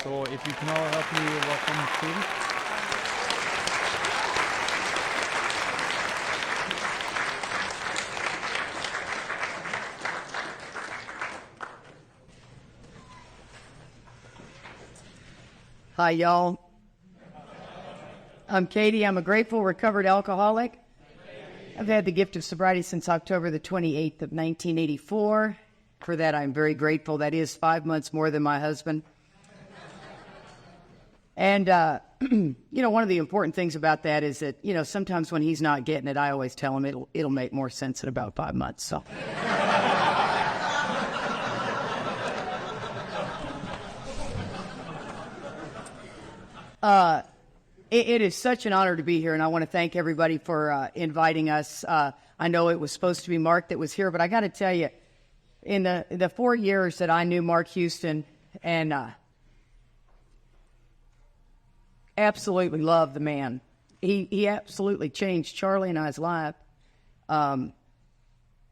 So if you can all help me welcome Katie. Hi, y'all. I'm Katie. I'm a grateful, recovered alcoholic. I've had the gift of sobriety since October the 28th of 1984. For that, I'm very grateful. That is 5 months more than my husband. And, one of the important things about that is that, sometimes when he's not getting it, I always tell him it'll make more sense in about 5 months. So. It is such an honor to be here, and I want to thank everybody for inviting us. I know it was supposed to be Mark that was here, but I got to tell you, in the 4 years that I knew Mark Houston, and absolutely loved the man. He absolutely changed Charlie and I's life.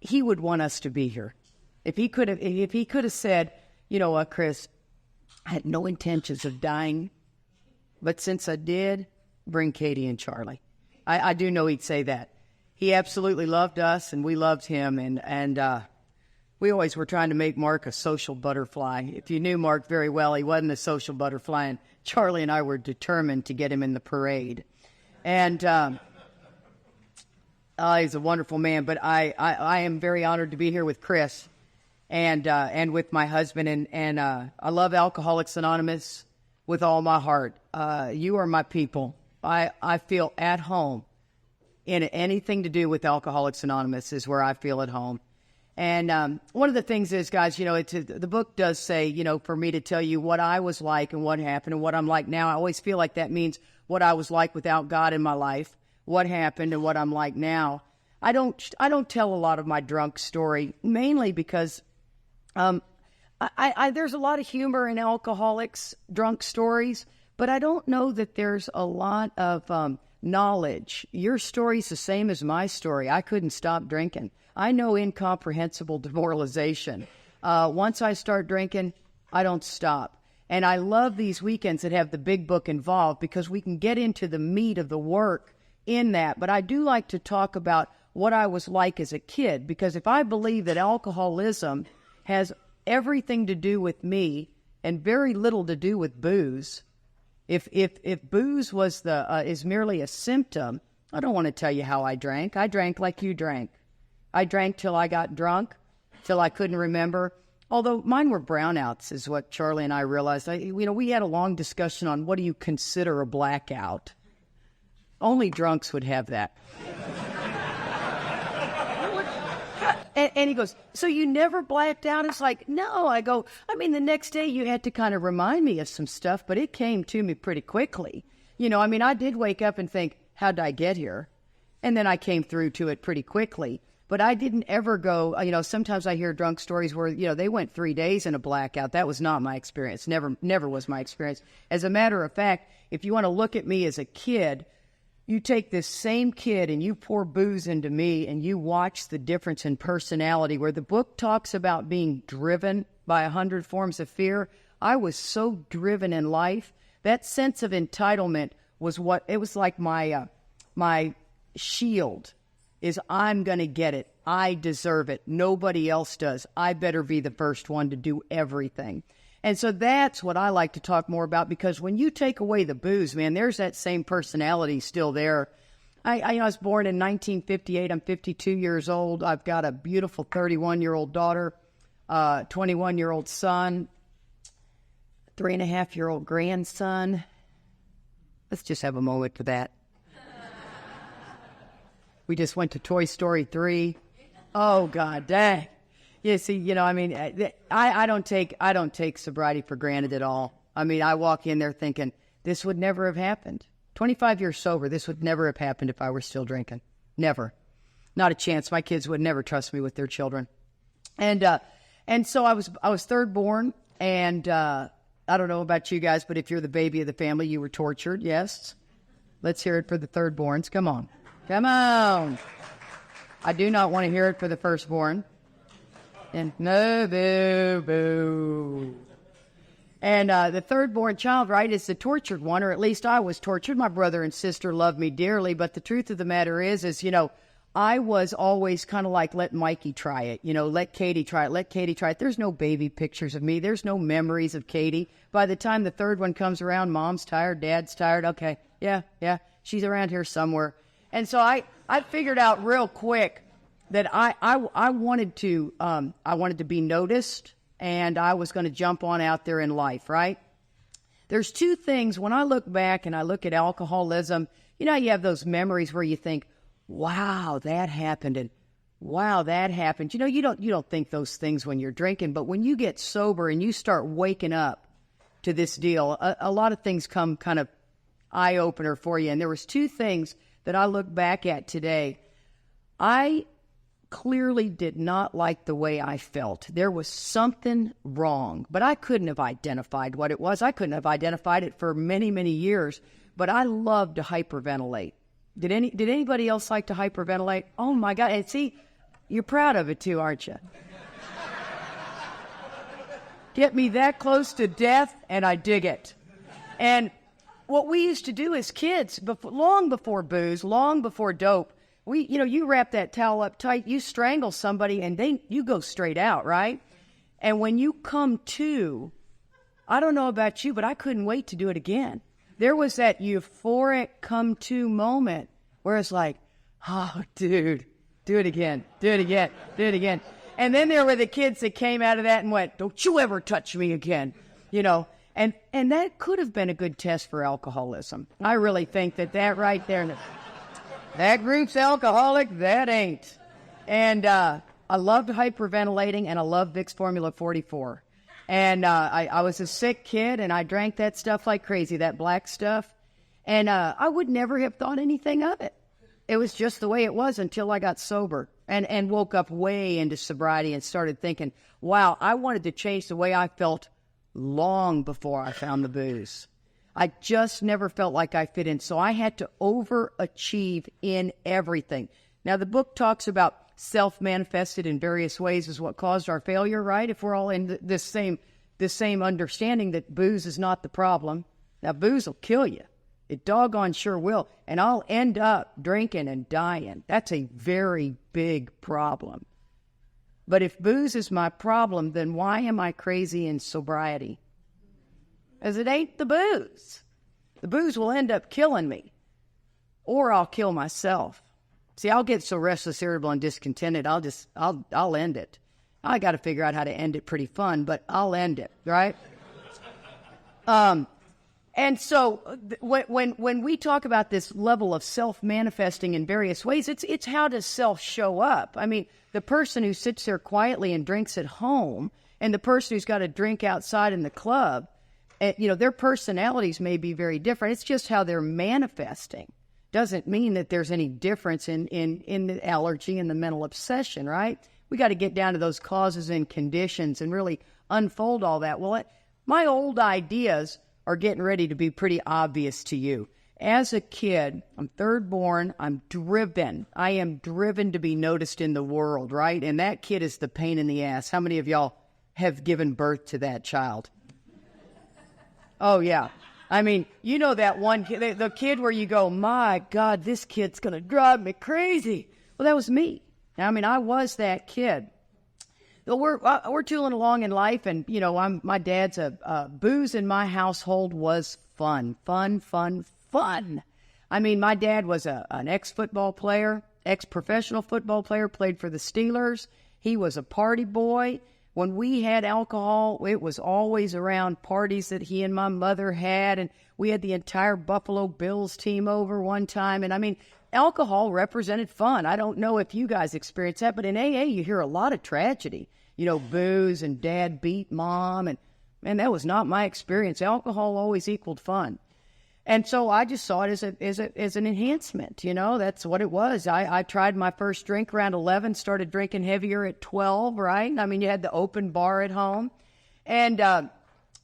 He would want us to be here. If he could have said, you know what, Chris, I had no intentions of dying, but since I did, bring Katie and Charlie. I do know he'd say that. He absolutely loved us, and we loved him, and we always were trying to make Mark a social butterfly. If you knew Mark very well, he wasn't a social butterfly, and Charlie and I were determined to get him in the parade. And he's a wonderful man, but I am very honored to be here with Chris and with my husband, and I love Alcoholics Anonymous with all my heart. You are my people. I feel at home in anything to do with Alcoholics Anonymous is where I feel at home. And one of the things is, guys, the book does say, for me to tell you what I was like and what happened and what I'm like now. I always feel like that means what I was like without God in my life, what happened and what I'm like now. I don't tell a lot of my drunk story, mainly because there's a lot of humor in alcoholics' drunk stories, but I don't know that there's a lot of knowledge. Your story's the same as my story. I couldn't stop drinking. I know incomprehensible demoralization. Once I start drinking, I don't stop. And I love these weekends that have the big book involved because we can get into the meat of the work in that. But I do like to talk about what I was like as a kid, because if I believe that alcoholism has everything to do with me and very little to do with booze, if booze was is merely a symptom, I don't want to tell you how I drank. I drank like you drank. I drank till I got drunk, till I couldn't remember. Although mine were brownouts, is what Charlie and I realized. We had a long discussion on what do you consider a blackout. Only drunks would have that. And he goes, so you never blacked out? It's like, no. I go, the next day you had to kind of remind me of some stuff, but it came to me pretty quickly. I did wake up and think, how'd I get here? And then I came through to it pretty quickly. But I didn't ever go, sometimes I hear drunk stories where, they went 3 days in a blackout. That was not my experience. Never was my experience. As a matter of fact, if you want to look at me as a kid, you take this same kid and you pour booze into me and you watch the difference in personality. Where the book talks about being driven by 100 forms of fear, I was so driven in life. That sense of entitlement was like my shield. Is I'm going to get it. I deserve it. Nobody else does. I better be the first one to do everything. And so that's what I like to talk more about, because when you take away the booze, man, there's that same personality still there. I was born in 1958. I'm 52 years old. I've got a beautiful 31-year-old daughter, 21-year-old son, 3.5-year-old grandson. Let's just have a moment for that. We just went to Toy Story 3. Oh, God, dang. Yeah, see, I don't take sobriety for granted at all. I walk in there thinking, this would never have happened. 25 years sober, this would never have happened if I were still drinking. Never. Not a chance. My kids would never trust me with their children. And so I was third born, and I don't know about you guys, but if you're the baby of the family, you were tortured, yes? Let's hear it for the third borns. Come on. Come on. I do not want to hear it for the firstborn. And no, boo, boo. And the third-born child, right, is the tortured one, or at least I was tortured. My brother and sister loved me dearly, but the truth of the matter is, I was always kind of like, let Mikey try it, let Katie try it, let Katie try it. There's no baby pictures of me. There's no memories of Katie. By the time the third one comes around, Mom's tired, Dad's tired. Okay, yeah, she's around here somewhere. And so I figured out real quick that I wanted to be noticed, and I was going to jump on out there in life, right? There's two things. When I look back and I look at alcoholism, you have those memories where you think, wow, that happened, and wow, that happened. You don't think those things when you're drinking, but when you get sober and you start waking up to this deal, a lot of things come kind of eye-opener for you. And there was two things that I look back at today. I clearly did not like the way I felt. There was something wrong, but I couldn't have identified what it was. I couldn't have identified it for many, many years, but I loved to hyperventilate. Did anybody else like to hyperventilate? Oh my God. And see, you're proud of it too, aren't you? Get me that close to death and I dig it. And what we used to do as kids, long before booze, long before dope, you wrap that towel up tight, you strangle somebody, and you go straight out, right? And when you come to, I don't know about you, but I couldn't wait to do it again. There was that euphoric come to moment where it's like, oh, dude, do it again, do it again, do it again. And then there were the kids that came out of that and went, don't you ever touch me again, And that could have been a good test for alcoholism. I really think that right there, that group's alcoholic, that ain't. And I loved hyperventilating, and I loved Vicks Formula 44. And I was a sick kid, and I drank that stuff like crazy, that black stuff. And I would never have thought anything of it. It was just the way it was until I got sober and woke up way into sobriety and started thinking, wow, I wanted to change the way I felt long before I found the booze. I just never felt like I fit in, so I had to overachieve in everything. Now, the book talks about self-manifested in various ways is what caused our failure, right? If we're all in this same understanding that booze is not the problem. Now, booze will kill you. It doggone sure will. And I'll end up drinking and dying. That's a very big problem. But if booze is my problem, then why am I crazy in sobriety? Because it ain't the booze. The booze will end up killing me. Or I'll kill myself. See, I'll get so restless, irritable, and discontented, I'll end it. I got to figure out how to end it pretty fun, but I'll end it, right? And so when we talk about this level of self-manifesting in various ways, it's how does self show up? I mean, the person who sits there quietly and drinks at home and the person who's got to drink outside in the club, their personalities may be very different. It's just how they're manifesting. Doesn't mean that there's any difference in the allergy and the mental obsession, right? We got to get down to those causes and conditions and really unfold all that. Well, my old ideas are getting ready to be pretty obvious to you. As a kid, I'm third born, I'm driven. I am driven to be noticed in the world, right? And that kid is the pain in the ass. How many of y'all have given birth to that child? Oh, yeah. I mean, that one kid, the kid where you go, my God, this kid's going to drive me crazy. Well, that was me. I mean, I was that kid. So we're tooling along in life, and, my dad's booze in my household was fun. I mean, my dad was an ex-football player, ex-professional football player, played for the Steelers. He was a party boy. When we had alcohol, it was always around parties that he and my mother had, and we had the entire Buffalo Bills team over one time. And I mean, alcohol represented fun. I don't know if you guys experience that, but in AA, you hear a lot of tragedy. Booze and dad beat mom, and man, that was not my experience. Alcohol always equaled fun. And so I just saw it as an enhancement. That's what it was. I tried my first drink around 11, started drinking heavier at 12, right? I mean, you had the open bar at home. And,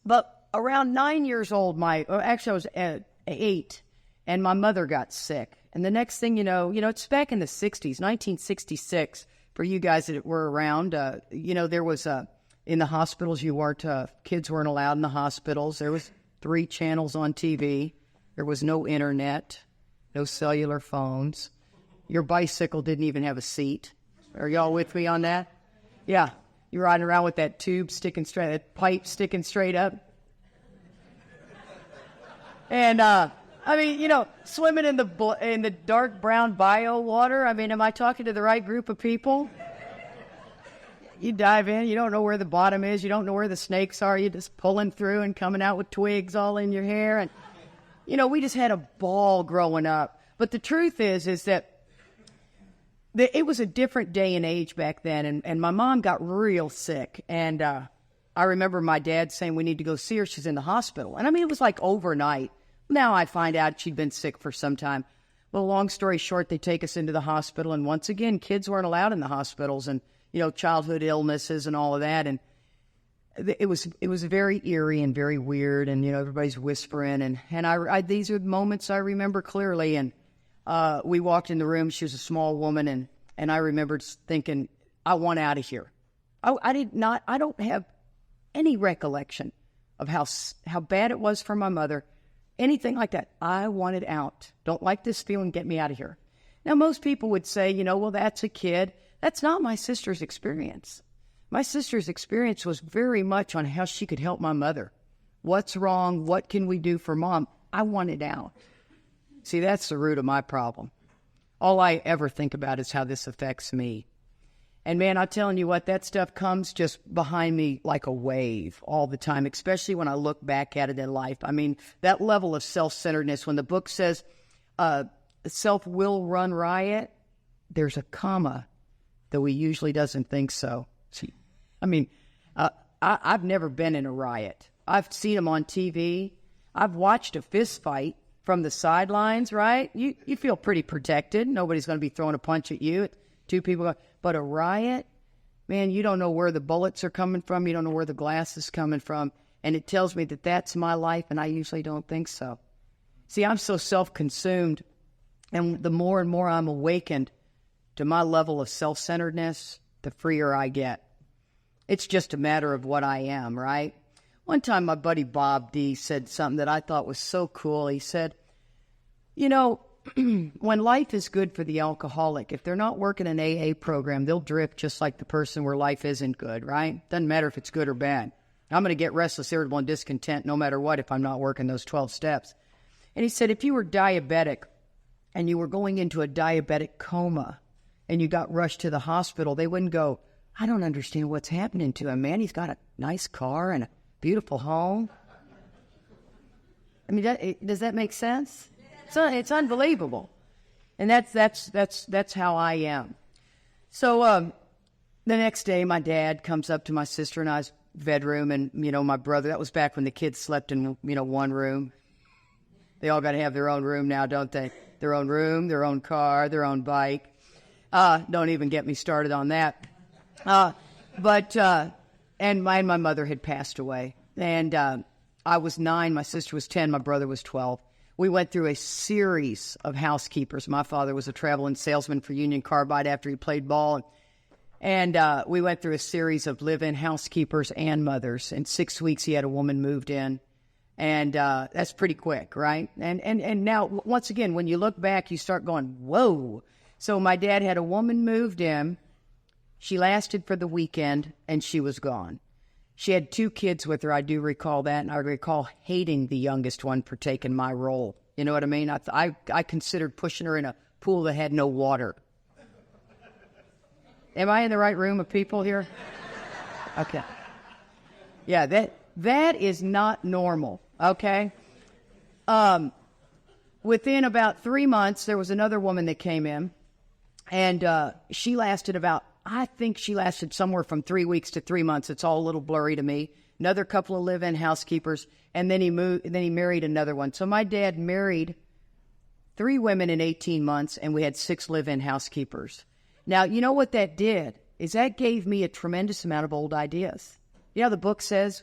but around 9 years old, I was 8, and my mother got sick. And the next thing it's back in the 60s, 1966, for you guys that were around, there was in the hospitals, kids weren't allowed in the hospitals. There was 3 channels on TV. There was no internet, no cellular phones. Your bicycle didn't even have a seat. Are y'all with me on that? Yeah. You're riding around with that that pipe sticking straight up. And, swimming in the dark brown bio water. I mean, am I talking to the right group of people? You dive in, you don't know where the bottom is, you don't know where the snakes are, you're just pulling through and coming out with twigs all in your hair. And, we just had a ball growing up. But the truth is that it was a different day and age back then, and my mom got real sick. And I remember my dad saying, we need to go see her, she's in the hospital. And it was like overnight. Now I find out she'd been sick for some time. Well, long story short, they take us into the hospital, and once again, kids weren't allowed in the hospitals, and childhood illnesses and all of that. And it was very eerie and very weird. And, everybody's whispering. And I these are moments I remember clearly. And we walked in the room. She was a small woman. And I remembered thinking, I want out of here. I don't have any recollection of how bad it was for my mother. Anything like that. I wanted out. Don't like this feeling. Get me out of here. Now, most people would say, well, that's a kid. That's not my sister's experience. My sister's experience was very much on how she could help my mother. What's wrong? What can we do for Mom? I wanted out. See, that's the root of my problem. All I ever think about is how this affects me. And man, I'm telling you what, that stuff comes just behind me like a wave all the time, especially when I look back at it in life. That level of self-centeredness, when the book says self will run riot, there's a comma, though he usually doesn't think so. See, I've never been in a riot. I've seen them on TV. I've watched a fist fight from the sidelines, right? You feel pretty protected. Nobody's going to be throwing a punch at you. 2 people. But a riot, man, you don't know where the bullets are coming from. You don't know where the glass is coming from. And it tells me that that's my life, and I usually don't think so. See, I'm so self-consumed, and the more and more I'm awakened to my level of self-centeredness, the freer I get. It's just a matter of what I am, right? One time my buddy Bob D said something that I thought was so cool. He said, when life is good for the alcoholic, if they're not working an AA program, they'll drift just like the person where life isn't good, right? Doesn't matter if it's good or bad. I'm going to get restless, irritable, and discontent no matter what if I'm not working those 12 steps. And he said, if you were diabetic and you were going into a diabetic coma, and you got rushed to the hospital, they wouldn't go, I don't understand what's happening to him, man. He's got a nice car and a beautiful home. Does that make sense? It's unbelievable. And that's how I am. So the next day, my dad comes up to my sister and I's bedroom, and, my brother, that was back when the kids slept in, one room. They all got to have their own room now, don't they? Their own room, their own car, their own bike. Don't even get me started on that. And my mother had passed away. And I was 9, my sister was 10, my brother was 12. We went through a series of housekeepers. My father was a traveling salesman for Union Carbide after he played ball. And we went through a series of live-in housekeepers and mothers. In 6 weeks, he had a woman moved in. And that's pretty quick, right? And now, once again, when you look back, you start going, whoa. So my dad had a woman moved in. She lasted for the weekend, and she was gone. She had 2 kids with her. I do recall that, and I recall hating the youngest one for taking my role. You know what I mean? I considered pushing her in a pool that had no water. Am I in the right room of people here? Okay. Yeah, that is not normal, okay? Within about 3 months, there was another woman that came in, and she lasted I think she lasted somewhere from 3 weeks to 3 months. It's all a little blurry to me. Another couple of live-in housekeepers, and then he married another one. So my dad married 3 women in 18 months, and we had 6 live-in housekeepers. Now, you know what that did? Is that gave me a tremendous amount of old ideas. You know, the book says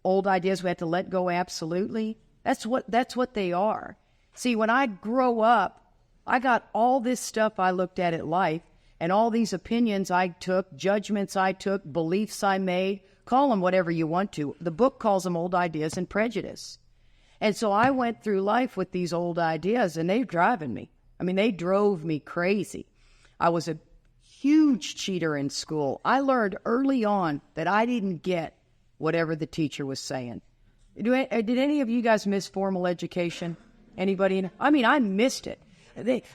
old ideas we have to let go absolutely. That's what they are. See, when I grow up, I got all this stuff I looked at life, and all these opinions I took, judgments I took, beliefs I made, call them whatever you want to. The book calls them old ideas and prejudice. And so I went through life with these old ideas, and they're driving me. I mean, they drove me crazy. I was a huge cheater in school. I learned early on that I didn't get whatever the teacher was saying. Did any of you guys miss formal education? Anybody? I mean, I missed it.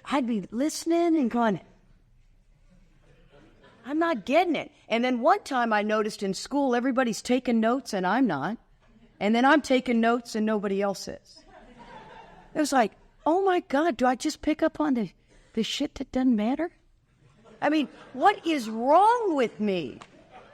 I'd be listening and going, I'm not getting it. And then one time I noticed in school, everybody's taking notes and I'm not. And then I'm taking notes and nobody else is. It was like, oh my God, do I just pick up on the shit that doesn't matter? I mean, what is wrong with me?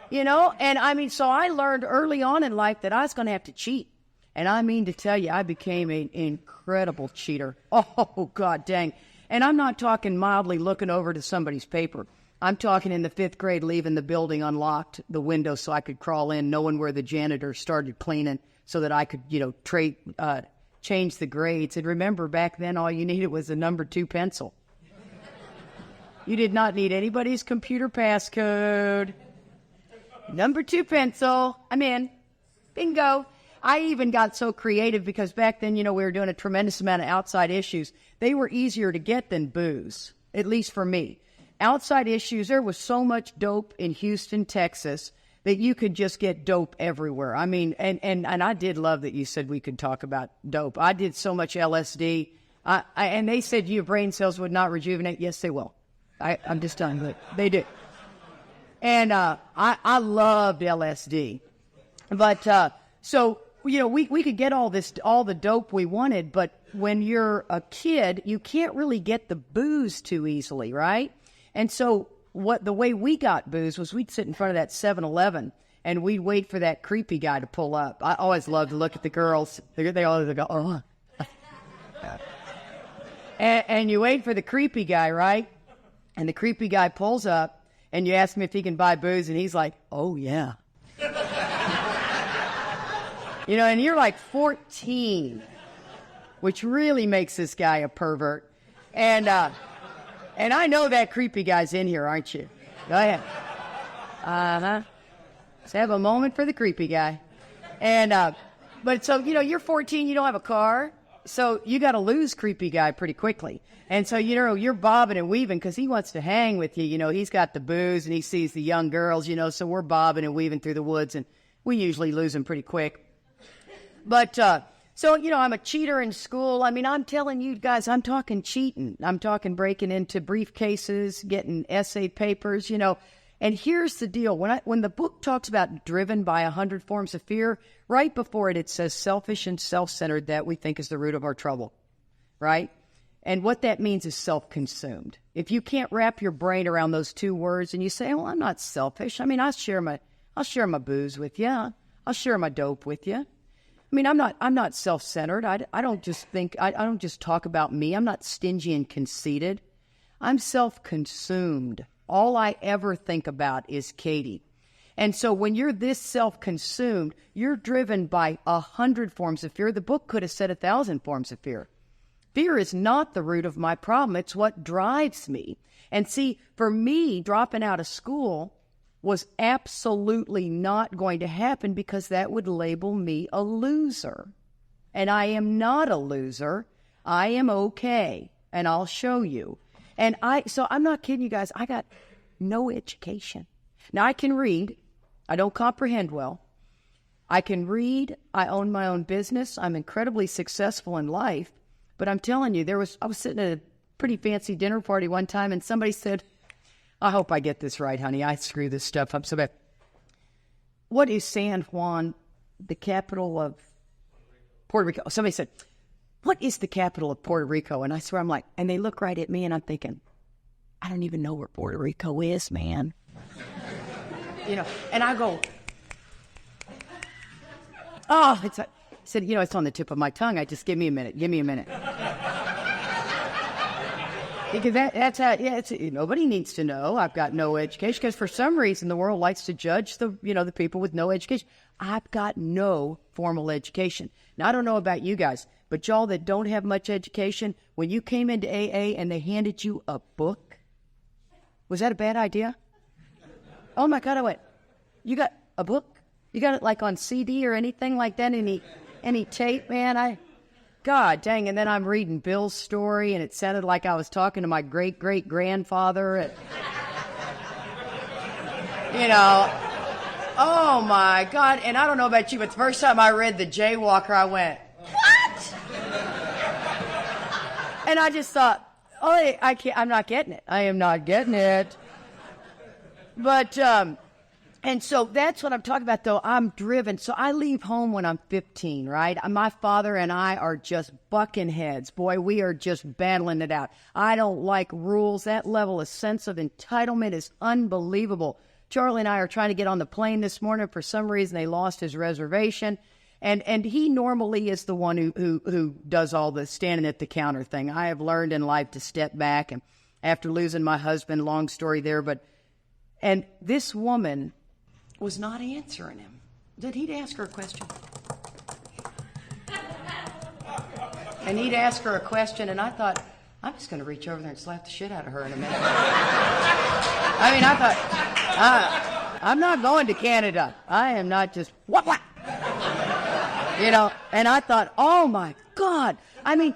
You know? And I mean, so I learned early on in life that I was going to have to cheat. And I mean to tell you, I became an incredible cheater. Oh, God dang. And I'm not talking mildly looking over to somebody's paper. I'm talking in the 5th grade, leaving the building unlocked, the window so I could crawl in, knowing where the janitor started cleaning so that I could, change the grades. And remember, back then, all you needed was a number 2 pencil. You did not need anybody's computer passcode. Number 2 pencil. I'm in. Bingo. I even got so creative because back then, we were doing a tremendous amount of outside issues. They were easier to get than booze, at least for me. Outside issues, there was so much dope in Houston, Texas, that you could just get dope everywhere. I mean, and I did love that you said we could talk about dope. I did so much LSD, and they said your brain cells would not rejuvenate. Yes, they will. I'm just done, but they do. And I loved LSD. But so, we could get all the dope we wanted, but when you're a kid, you can't really get the booze too easily, right? And so the way we got booze was we'd sit in front of that 7-Eleven and we'd wait for that creepy guy to pull up. I always loved to look at the girls. They always go, oh. and you wait for the creepy guy, right? And the creepy guy pulls up and you ask him if he can buy booze and he's like, oh, yeah. And you're like 14, which really makes this guy a pervert. And I know that creepy guy's in here, aren't you? Go ahead. Uh-huh. Let's have a moment for the creepy guy. And, but so, you're 14, you don't have a car, so you got to lose creepy guy pretty quickly. And so, you're bobbing and weaving because he wants to hang with you. He's got the booze and he sees the young girls, so we're bobbing and weaving through the woods and we usually lose him pretty quick. But, so, I'm a cheater in school. I mean, I'm telling you guys, I'm talking cheating. I'm talking breaking into briefcases, getting essay papers, And here's the deal. When the book talks about driven by 100 forms of fear, right before it says selfish and self-centered, that we think is the root of our trouble, right? And what that means is self-consumed. If you can't wrap your brain around those 2 words and you say, well, I'm not selfish. I mean, I'll share my booze with you. I'll share my dope with you. I mean, I'm not self-centered. I don't just talk about me. I'm not stingy and conceited. I'm self-consumed. All I ever think about is Katie. And so when you're this self-consumed, you're driven by 100 forms of fear. The book could have said 1,000 forms of fear. Fear is not the root of my problem. It's what drives me. And see, for me, dropping out of school was absolutely not going to happen because that would label me a loser. And I am not a loser. I am okay. And I'll show you. And so I'm not kidding you guys. I got no education. Now I can read. I don't comprehend well. I can read. I own my own business. I'm incredibly successful in life. But I'm telling you, I was sitting at a pretty fancy dinner party one time and somebody said, I hope I get this right, honey. I screw this stuff up so bad. What is San Juan, the capital of Puerto Rico? Somebody said, what is the capital of Puerto Rico? And I swear I'm like, and they look right at me and I'm thinking, I don't even know where Puerto Rico is, man. And I go, oh, I said, it's on the tip of my tongue. Give me a minute. Because that's how, nobody needs to know I've got no education. Because for some reason, the world likes to judge the people with no education. I've got no formal education. Now, I don't know about you guys, but y'all that don't have much education, when you came into AA and they handed you a book, was that a bad idea? Oh, my God, I went, you got a book? You got it like on CD or anything like that? Any tape, man? God dang. And then I'm reading Bill's story, and it sounded like I was talking to my great-great-grandfather. And, oh my God. And I don't know about you, but the first time I read The Jaywalker, I went, what? And I just thought, oh, I'm not getting it. I am not getting it. But, and so that's what I'm talking about, though. I'm driven. So I leave home when I'm 15, right? My father and I are just bucking heads. Boy, we are just battling it out. I don't like rules. That level of sense of entitlement is unbelievable. Charlie and I are trying to get on the plane this morning. For some reason, they lost his reservation. And he normally is the one who does all the standing at the counter thing. I have learned in life to step back. And after losing my husband, long story there, and this woman was not answering him. Did he ask her a question? And he'd ask her a question, and I thought, I'm just going to reach over there and slap the shit out of her in a minute. I mean, I thought, I'm not going to Canada. I am not just, what? And I thought, oh my God. I mean,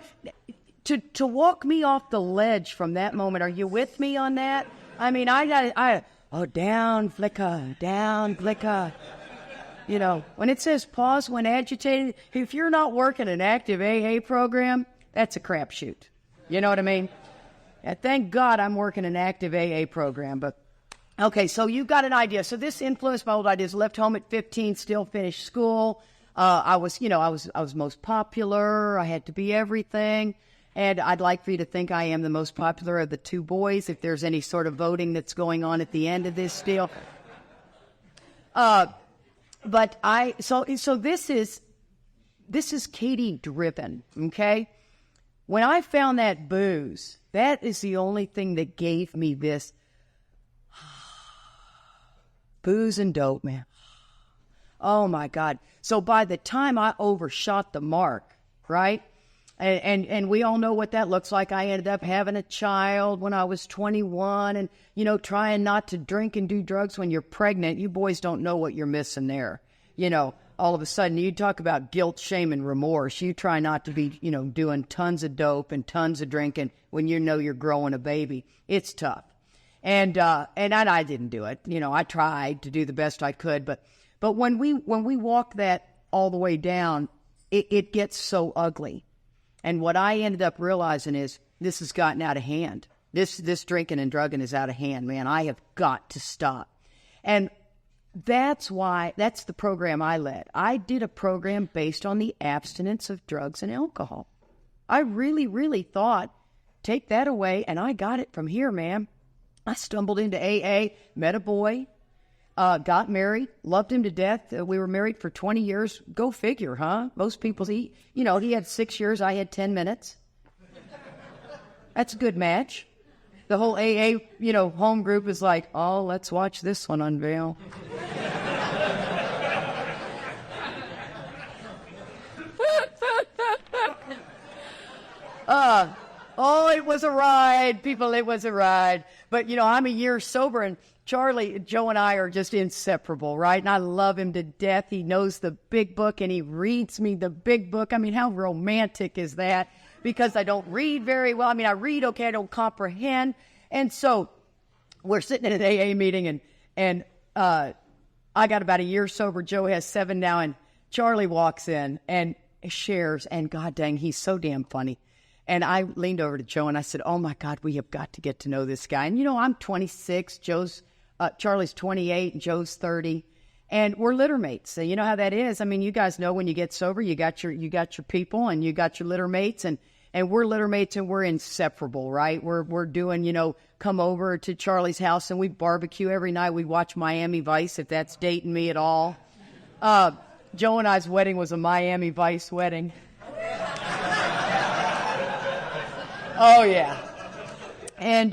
to walk me off the ledge from that moment, are you with me on that? I mean, down, flicker, down, flicker. When it says pause when agitated, if you're not working an active AA program, that's a crapshoot. You know what I mean? And thank God I'm working an active AA program. But okay, so you've got an idea. So this influenced my old ideas. Left home at 15, still finished school. I was most popular. I had to be everything. And I'd like for you to think I am the most popular of the two boys, if there's any sort of voting that's going on at the end of this deal. So this is Katie driven, okay? When I found that booze, that is the only thing that gave me this booze and dope, man. Oh my God. So by the time I overshot the mark, right? And we all know what that looks like. I ended up having a child when I was 21 and, trying not to drink and do drugs when you're pregnant. You boys don't know what you're missing there. All of a sudden you talk about guilt, shame, and remorse. You try not to be, doing tons of dope and tons of drinking when you know you're growing a baby. It's tough. And I didn't do it. I tried to do the best I could, but when we walk that all the way down, it gets so ugly. And what I ended up realizing is this has gotten out of hand. This drinking and drugging is out of hand, man. I have got to stop. And that's the program I led. I did a program based on the abstinence of drugs and alcohol. I really, really thought, take that away, and I got it from here, man. I stumbled into AA, met a boy, got married, loved him to death. We were married for 20 years. Go figure, huh? Most people, he had 6 years, I had 10 minutes. That's a good match. The whole AA, home group is like, oh, let's watch this one unveil. It was a ride, people, it was a ride. But, I'm a year sober, and Joe and I are just inseparable, right? And I love him to death. He knows the big book, and he reads me the big book. I mean, how romantic is that? Because I don't read very well. I mean, I read okay, I don't comprehend. And so we're sitting at an AA meeting, and I got about a year sober. Joe has 7 now, and Charlie walks in and shares, and God dang, he's so damn funny. And I leaned over to Joe and I said, oh my God, we have got to get to know this guy. And I'm 26, Charlie's 28, and Joe's 30. And we're litter mates. So you know how that is. I mean, you guys know when you get sober, you got your people and you got your litter mates, and we're litter mates and we're inseparable, right? We're doing, come over to Charlie's house and we barbecue every night. We watch Miami Vice, if that's dating me at all. Joe and I's wedding was a Miami Vice wedding. Oh, yeah. And,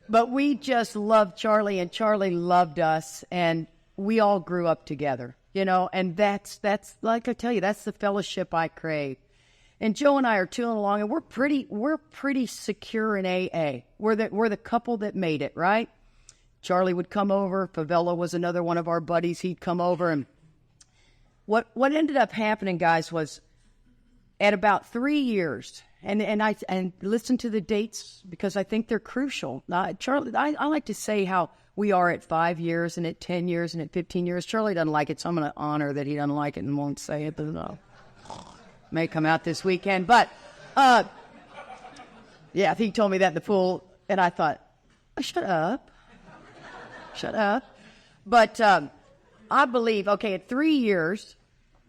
but we just loved Charlie, and Charlie loved us, and we all grew up together, and that's like I tell you, that's the fellowship I crave. And Joe and I are tooling along, and we're pretty secure in AA. We're the couple that made it, right? Charlie would come over. Favela was another one of our buddies. He'd come over, and what ended up happening, guys, was at about 3 years, and listen to the dates because I think they're crucial. Charlie, I like to say how we are at 5 years and at 10 years and at 15 years. Charlie doesn't like it, so I'm going to honor that he doesn't like it and won't say it, but may come out this weekend. But, yeah, he told me that in the pool, and I thought, oh, shut up. But I believe, okay, at 3 years,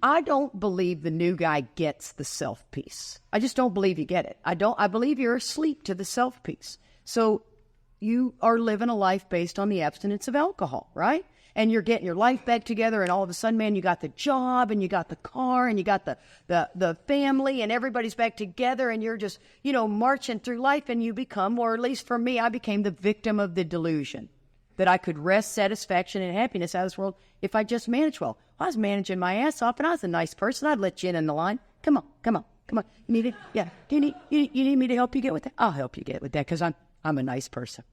I don't believe the new guy gets the self piece. I just don't believe you get it. I believe you're asleep to the self piece. So you are living a life based on the abstinence of alcohol, right? And you're getting your life back together, and all of a sudden, man, you got the job, and you got the car, and you got the family, and everybody's back together, and you're just, marching through life, and you become, or at least for me, I became the victim of the delusion that I could wrest satisfaction and happiness out of this world if I just managed well. I was managing my ass off, and I was a nice person. I'd let you in the line. Come on. You need it? Yeah. Do you need me to help you get with that? I'll help you get with that because I'm a nice person,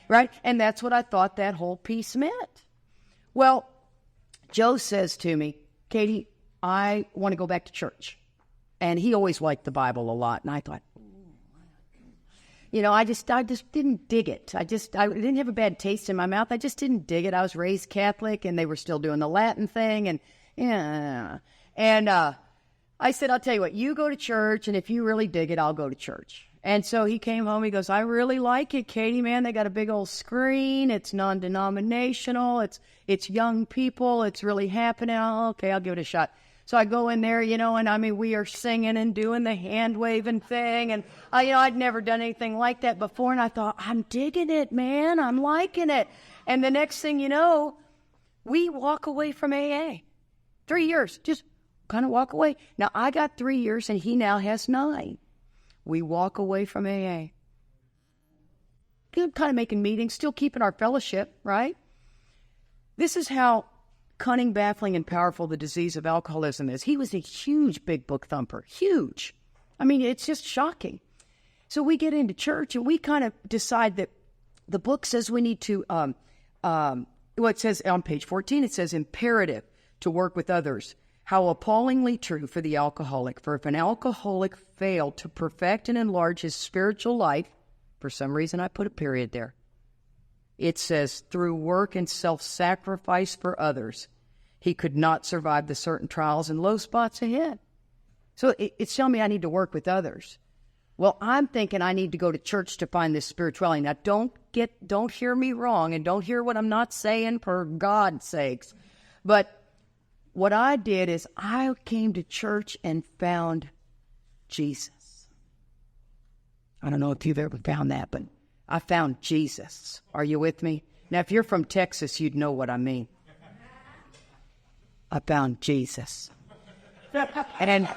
right? And that's what I thought that whole piece meant. Well, Joe says to me, Katie, I want to go back to church. And he always liked the Bible a lot. And I thought, I just didn't dig it. I didn't have a bad taste in my mouth. I just didn't dig it. I was raised Catholic, and they were still doing the Latin thing. And I said, I'll tell you what, you go to church, and if you really dig it, I'll go to church. And so he came home. He goes, I really like it, Katie, man. They got a big old screen. It's non-denominational. It's young people. It's really happening. Oh, okay, I'll give it a shot. So I go in there, and we are singing and doing the hand-waving thing. And, I'd never done anything like that before. And I thought, I'm digging it, man. I'm liking it. And the next thing you know, we walk away from AA. 3 years, just kind of walk away. Now, I got 3 years, and he now has 9. We walk away from AA. Kind of making meetings, still keeping our fellowship, right? This is how cunning, baffling, and powerful the disease of alcoholism is. He was a huge big book thumper. Huge. It's just shocking. So we get into church, and we kind of decide that the book says we need to, it says on page 14, it says imperative to work with others. How appallingly true for the alcoholic. For if an alcoholic failed to perfect and enlarge his spiritual life, for some reason I put a period there, it says through work and self-sacrifice for others, he could not survive the certain trials and low spots ahead. So it's telling me I need to work with others. Well, I'm thinking I need to go to church to find this spirituality. Now, don't hear me wrong, and don't hear what I'm not saying for God's sakes. But what I did is I came to church and found Jesus. I don't know if you've ever found that, but I found Jesus. Are you with me? Now, if you're from Texas, you'd know what I mean. I found Jesus. And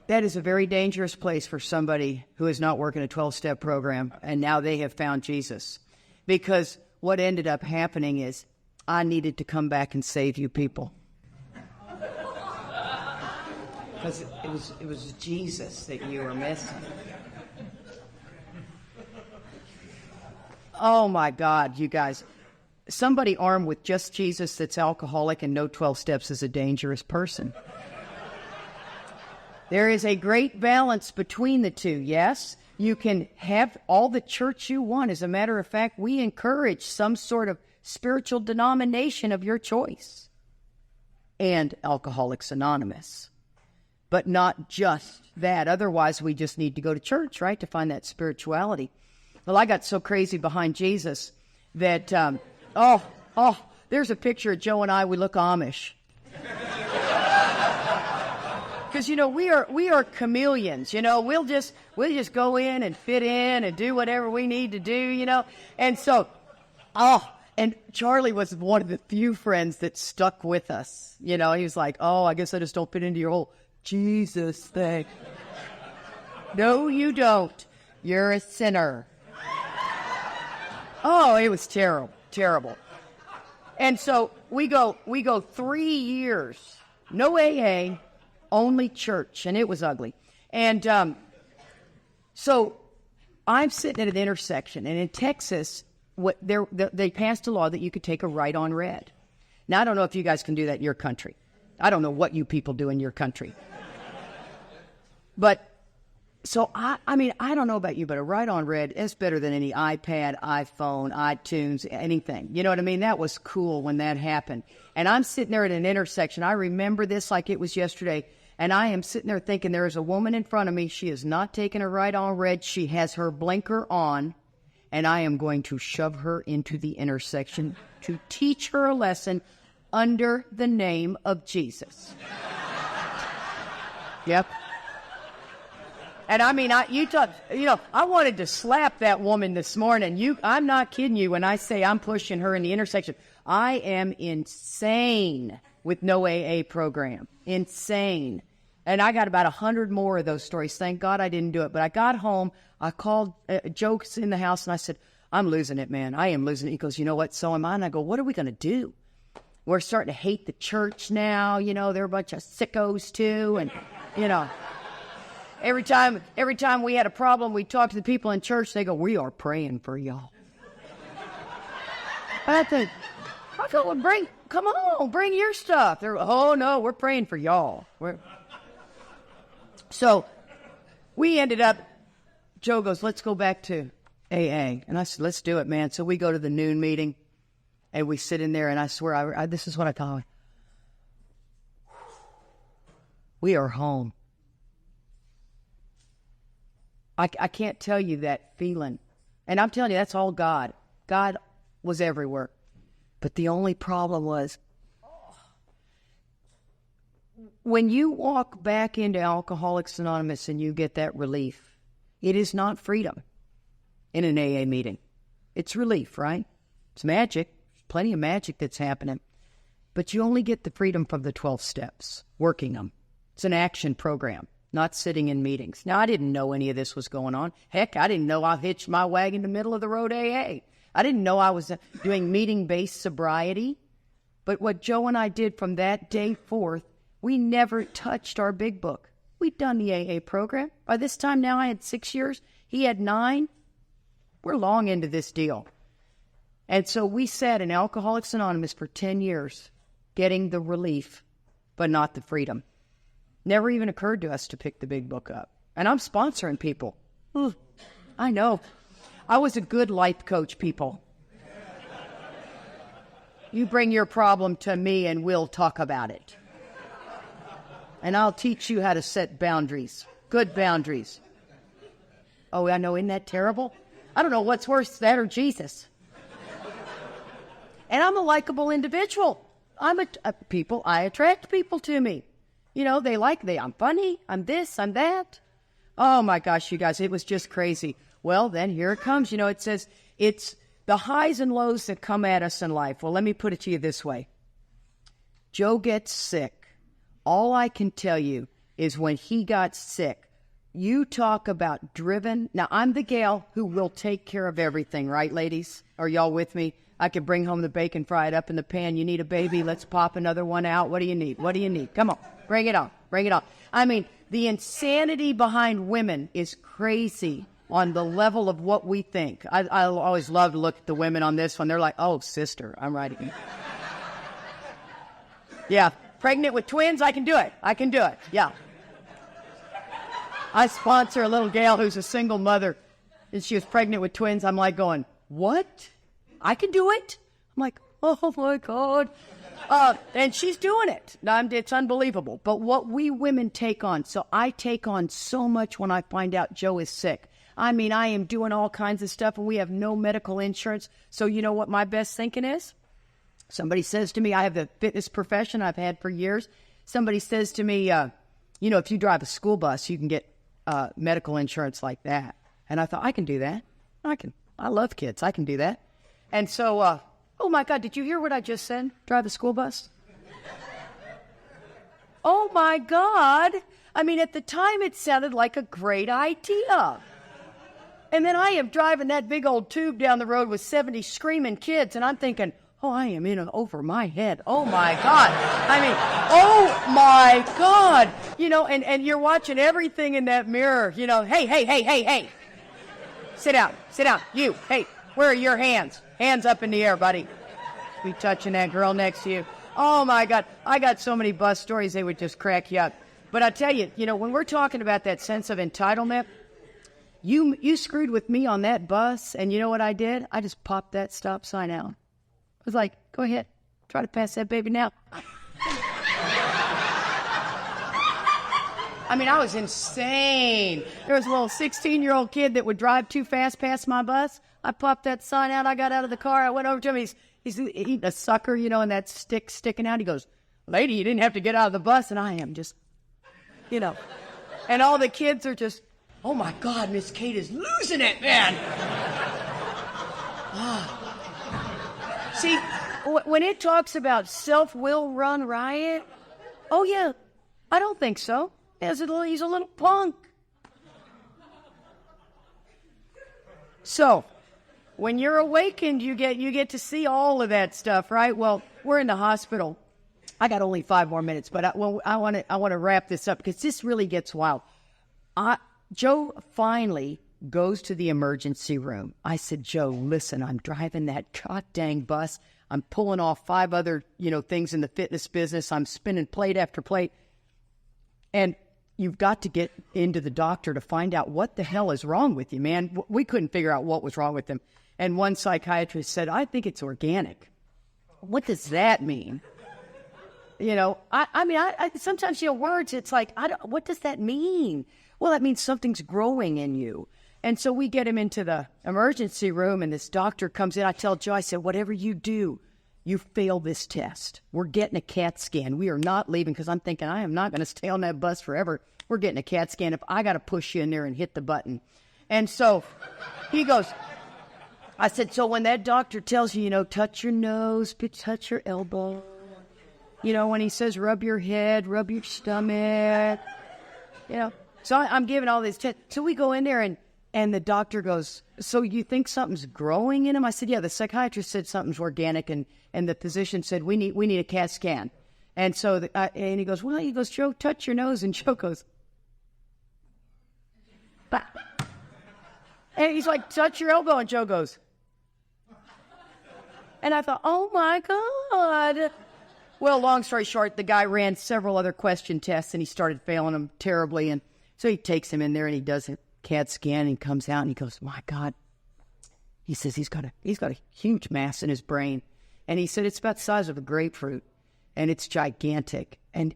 that is a very dangerous place for somebody who is not working a 12-step program, and now they have found Jesus. Because what ended up happening is I needed to come back and save you people. Because it was Jesus that you were missing. Oh my God, you guys. Somebody armed with just Jesus that's alcoholic and no 12 steps is a dangerous person. There is a great balance between the two, yes? You can have all the church you want. As a matter of fact, we encourage some sort of spiritual denomination of your choice. And Alcoholics Anonymous. But not just that. Otherwise, we just need to go to church, right, to find that spirituality. Well, I got so crazy behind Jesus that, there's a picture of Joe and I. We look Amish. Because, we are chameleons, we'll just go in and fit in and do whatever we need to do, And so, and Charlie was one of the few friends that stuck with us. He was like, I guess I just don't fit into your whole Jesus thing. No, you don't. You're a sinner. Oh, it was terrible. And so we go 3 years, no AA, only church, and it was ugly. And so I'm sitting at an intersection, and in Texas, they passed a law that you could take a right on red. Now, I don't know if you guys can do that in your country. I don't know what you people do in your country. But, so, I mean, I don't know about you, but a write-on red is better than any iPad, iPhone, iTunes, anything. You know what I mean? That was cool when that happened. And I'm sitting there at an intersection. I remember this like it was yesterday. And I am sitting there thinking there is a woman in front of me. She is not taking a write-on red. She has her blinker on. And I am going to shove her into the intersection to teach her a lesson under the name of Jesus. Yep. And I mean, I wanted to slap that woman this morning. I'm not kidding you when I say I'm pushing her in the intersection. I am insane with no AA program. Insane. And I got about 100 more of those stories. Thank God I didn't do it. But I got home, I called Joe's in the house, and I said, I'm losing it, man. I am losing it. He goes, you know what? So am I. And I go, what are we going to do? We're starting to hate the church now. You know, they're a bunch of sickos too. And, you know, every time we had a problem, we talked to the people in church. They go, we are praying for y'all. And I think, I go, well, come on, bring your stuff. They're, oh no, we're praying for y'all. So we ended up, Joe goes, let's go back to AA. And I said, let's do it, man. So we go to the noon meeting, and we sit in there, and I swear, this is what I thought. We are home. I can't tell you that feeling. And I'm telling you, that's all God. God was everywhere. But the only problem was, when you walk back into Alcoholics Anonymous and you get that relief, it is not freedom in an AA meeting. It's relief, right? It's magic. Plenty of magic that's happening. But you only get the freedom from the 12 steps, working them. It's an action program, not sitting in meetings. Now, I didn't know any of this was going on. Heck, I didn't know I hitched my wagon in the middle of the road AA. I didn't know I was doing meeting-based sobriety. But what Joe and I did from that day forth, we never touched our big book. We'd done the AA program. By this time now, I had 6 years. He had 9. We're long into this deal. And so we sat in Alcoholics Anonymous for 10 years, getting the relief, but not the freedom. Never even occurred to us to pick the big book up. And I'm sponsoring people. I know. I was a good life coach, people. You bring your problem to me and we'll talk about it. And I'll teach you how to set boundaries. Good boundaries. Oh, I know, isn't that terrible? I don't know what's worse, that or Jesus. And I'm a likable individual. I attract people to me. You know, I'm funny, I'm this, I'm that. Oh my gosh, you guys, it was just crazy. Well, then here it comes. You know, it says it's the highs and lows that come at us in life. Well, let me put it to you this way. Joe gets sick. All I can tell you is when he got sick, you talk about driven. Now, I'm the gal who will take care of everything, right, ladies? Are y'all with me? I could bring home the bacon, fry it up in the pan. You need a baby? Let's pop another one out. What do you need? What do you need? Come on. Bring it on. Bring it on. I mean, the insanity behind women is crazy on the level of what we think. I always love to look at the women on this one. They're like, oh, sister, I'm writing. Yeah. Pregnant with twins? I can do it. I can do it. Yeah. I sponsor a little gal who's a single mother, and she was pregnant with twins. I'm like going, what? I can do it? I'm like, oh, my God. And she's doing it. It's unbelievable. But what we women take on, so I take on so much when I find out Joe is sick. I mean, I am doing all kinds of stuff, and we have no medical insurance. So you know what my best thinking is? Somebody says to me, I have the fitness profession I've had for years. Somebody says to me, you know, if you drive a school bus, you can get medical insurance like that. And I thought, I can do that. I love kids. I can do that. And so, oh my God, did you hear what I just said? Drive a school bus? Oh my God. I mean, at the time it sounded like a great idea. And then I am driving that big old tube down the road with 70 screaming kids, and I'm thinking, oh, I am in over my head. Oh my God. I mean, oh my God. You know, and you're watching everything in that mirror, you know, hey. Sit down. You, hey, where are your hands? Hands up in the air, buddy. be touching that girl next to you. Oh, my God. I got so many bus stories, they would just crack you up. But I tell you, when we're talking about that sense of entitlement, you screwed with me on that bus, and you know what I did? I just popped that stop sign out. I was like, go ahead. Try to pass that baby now. I mean, I was insane. There was a little 16-year-old kid that would drive too fast past my bus. I popped that sign out. I got out of the car. I went over to him. He's eating a sucker, and that stick sticking out. He goes, lady, you didn't have to get out of the bus. And I am just, And all the kids are just, oh, my God, Miss Kate is losing it, man. See, when it talks about self-will run riot, oh, yeah, I don't think so. He's a little punk. So, when you're awakened, you get to see all of that stuff, right? Well, we're in the hospital. I got only 5 more minutes, but I want to wrap this up because this really gets wild. Joe finally goes to the emergency room. I said, Joe, listen, I'm driving that god dang bus. I'm pulling off 5 other, things in the fitness business. I'm spinning plate after plate. And you've got to get into the doctor to find out what the hell is wrong with you, man. We couldn't figure out what was wrong with him. And one psychiatrist said, I think it's organic. What does that mean? I sometimes, words, it's like, what does that mean? Well, that means something's growing in you. And so we get him into the emergency room, and this doctor comes in. I tell Joe, I said, whatever you do, you fail this test. We're getting a CAT scan. We are not leaving because I'm thinking I am not going to stay on that bus forever. We're getting a CAT scan if I got to push you in there and hit the button. And so he goes, I said, so when that doctor tells you, touch your nose, touch your elbow, when he says rub your head, rub your stomach, So I'm giving all these tests. So we go in there and the doctor goes, so you think something's growing in him? I said, yeah, the psychiatrist said something's organic, and the physician said, we need a CAT scan. And so, and he goes, Joe, touch your nose. And Joe goes, bah. And he's like, touch your elbow. And Joe goes. And I thought, oh, my God. Well, long story short, the guy ran several other question tests, and he started failing them terribly. And so he takes him in there, and he does a CAT scan, and he comes out, and he goes, my God. He says he's got a huge mass in his brain. And he said it's about the size of a grapefruit, and it's gigantic. And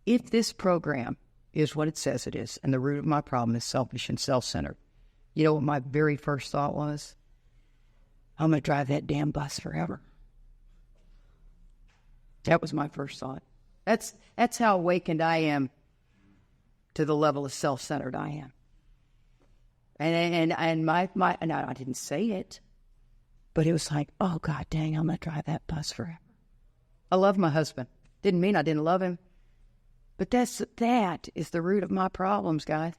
if this program is what it says it is, and the root of my problem is selfish and self-centered, you know what my very first thought was? I'm going to drive that damn bus forever. That was my first thought. That's how awakened I am to the level of self-centered I am. And I didn't say it, but it was like, oh, God dang, I'm going to drive that bus forever. I love my husband. Didn't mean I didn't love him. But that is the root of my problems, guys.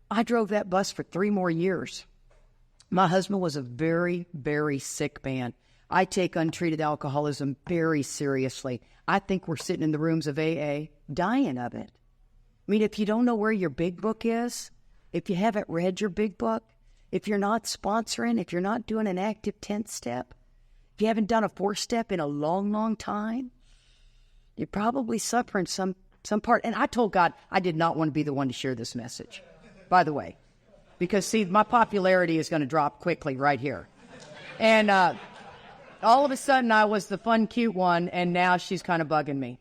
I drove that bus for 3 more years. My husband was a very, very sick man. I take untreated alcoholism very seriously. I think we're sitting in the rooms of AA dying of it. I mean, if you don't know where your big book is, if you haven't read your big book, if you're not sponsoring, if you're not doing an active 10th step, if you haven't done a 4-step in a long, long time, you're probably suffering some part. And I told God I did not want to be the one to share this message, by the way. Because, see, my popularity is going to drop quickly right here. And all of a sudden, I was the fun, cute one, and now she's kind of bugging me.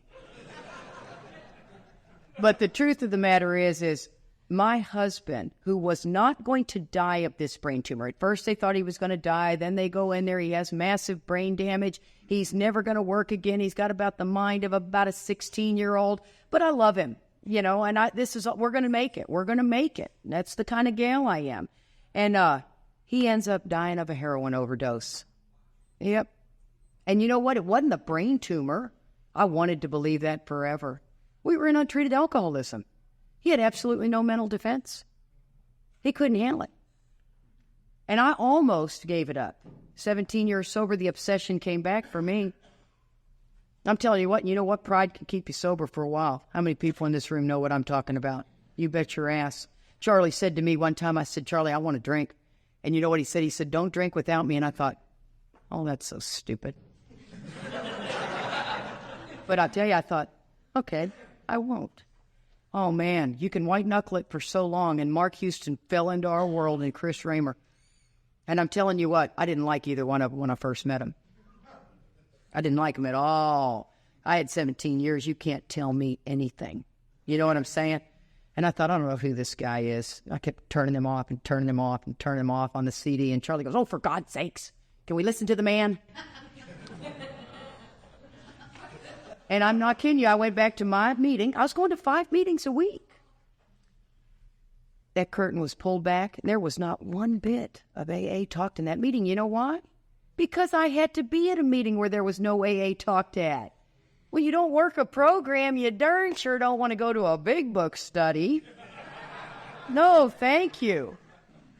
But the truth of the matter is my husband, who was not going to die of this brain tumor. At first, they thought he was going to die. Then they go in there. He has massive brain damage. He's never going to work again. He's got about the mind of about a 16-year-old. But I love him. You know, and we're going to make it. We're going to make it. That's the kind of gal I am. And he ends up dying of a heroin overdose. Yep. And you know what? It wasn't a brain tumor. I wanted to believe that forever. We were in untreated alcoholism. He had absolutely no mental defense. He couldn't handle it. And I almost gave it up. 17 years sober, the obsession came back for me. I'm telling you what, pride can keep you sober for a while. How many people in this room know what I'm talking about? You bet your ass. Charlie said to me one time, I said, Charlie, I want to drink. And you know what he said? He said, don't drink without me. And I thought, oh, that's so stupid. But I'll tell you, I thought, okay, I won't. Oh, man, you can white-knuckle it for so long, and Mark Houston fell into our world and Chris Raymer. And I'm telling you what, I didn't like either one of them when I first met them. I didn't like them at all. I had 17 years. You can't tell me anything. You know what I'm saying? And I thought, I don't know who this guy is. I kept turning them off and turning them off and turning them off on the CD. And Charlie goes, oh, for God's sakes, can we listen to the man? And I'm not kidding you. I went back to my meeting. I was going to 5 meetings a week. That curtain was pulled back. And there was not one bit of AA talked in that meeting. You know why? Because I had to be at a meeting where there was no AA talked at. Well, you don't work a program, you darn sure don't want to go to a big book study. No, thank you.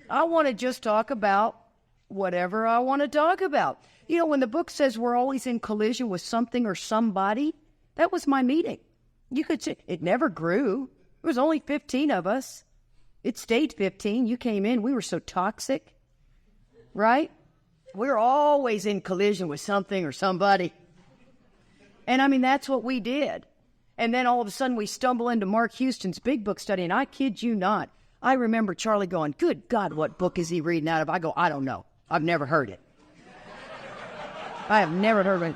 I want to just talk about whatever I want to talk about. You know, when the book says we're always in collision with something or somebody, that was my meeting. You could say it never grew. There was only 15 of us. It stayed 15. You came in. We were so toxic, right? We were always in collision with something or somebody. And I mean, that's what we did. And then all of a sudden we stumble into Mark Houston's big book study. And I kid you not, I remember Charlie going, good God, what book is he reading out of? I go, I don't know. I've never heard it. I have never heard of it.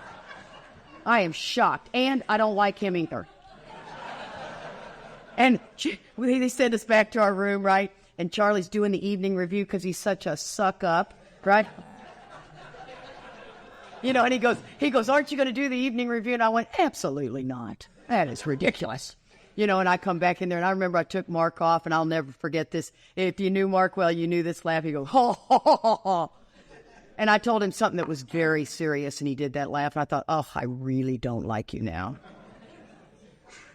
I am shocked. And I don't like him either. And they send us back to our room, right? And Charlie's doing the evening review because he's such a suck up, right? You know, and he goes, aren't you going to do the evening review? And I went, absolutely not. That is ridiculous. You know, and I come back in there, and I remember I took Mark off, and I'll never forget this. If you knew Mark well, you knew this laugh. He goes, ha, ha, ha, ha, ha. And I told him something that was very serious, and he did that laugh, and I thought, oh, I really don't like you now.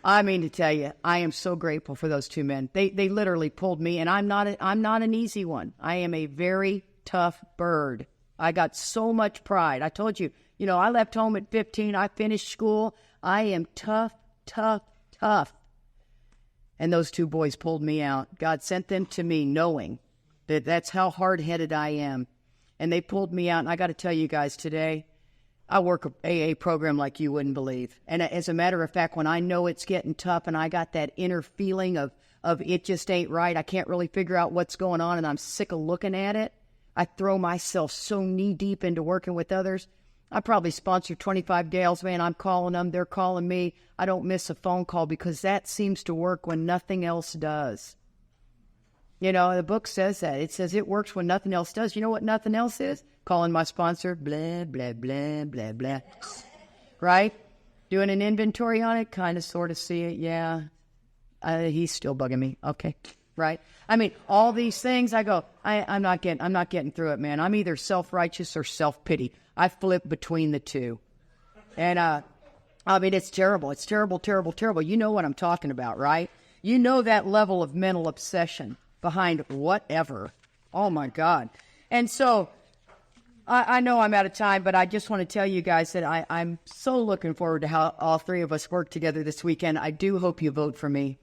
I mean to tell you, I am so grateful for those two men. They literally pulled me, and I'm not an easy one. I am a very tough bird. I got so much pride. I told you, you know, I left home at 15. I finished school. I am tough, tough, tough. And those two boys pulled me out. God sent them to me knowing that that's how hard-headed I am. And they pulled me out. And I got to tell you guys today, I work an AA program like you wouldn't believe. And as a matter of fact, when I know it's getting tough and I got that inner feeling of it just ain't right, I can't really figure out what's going on and I'm sick of looking at it, I throw myself so knee-deep into working with others. I probably sponsor 25 gals, man. I'm calling them. They're calling me. I don't miss a phone call because that seems to work when nothing else does. You know, the book says that. It says it works when nothing else does. You know what nothing else is? Calling my sponsor, blah, blah, blah, blah, blah. Right? Doing an inventory on it, kind of, sort of see it. Yeah. He's still bugging me. Okay. Right? I mean, all these things, I go, I'm not getting through it, man. I'm either self-righteous or self-pity. I flip between the two. And, I mean, it's terrible. It's terrible, terrible, terrible. You know what I'm talking about, right? You know that level of mental obsession behind whatever. Oh, my God. And so I know I'm out of time, but I just want to tell you guys that I'm so looking forward to how all three of us work together this weekend. I do hope you vote for me.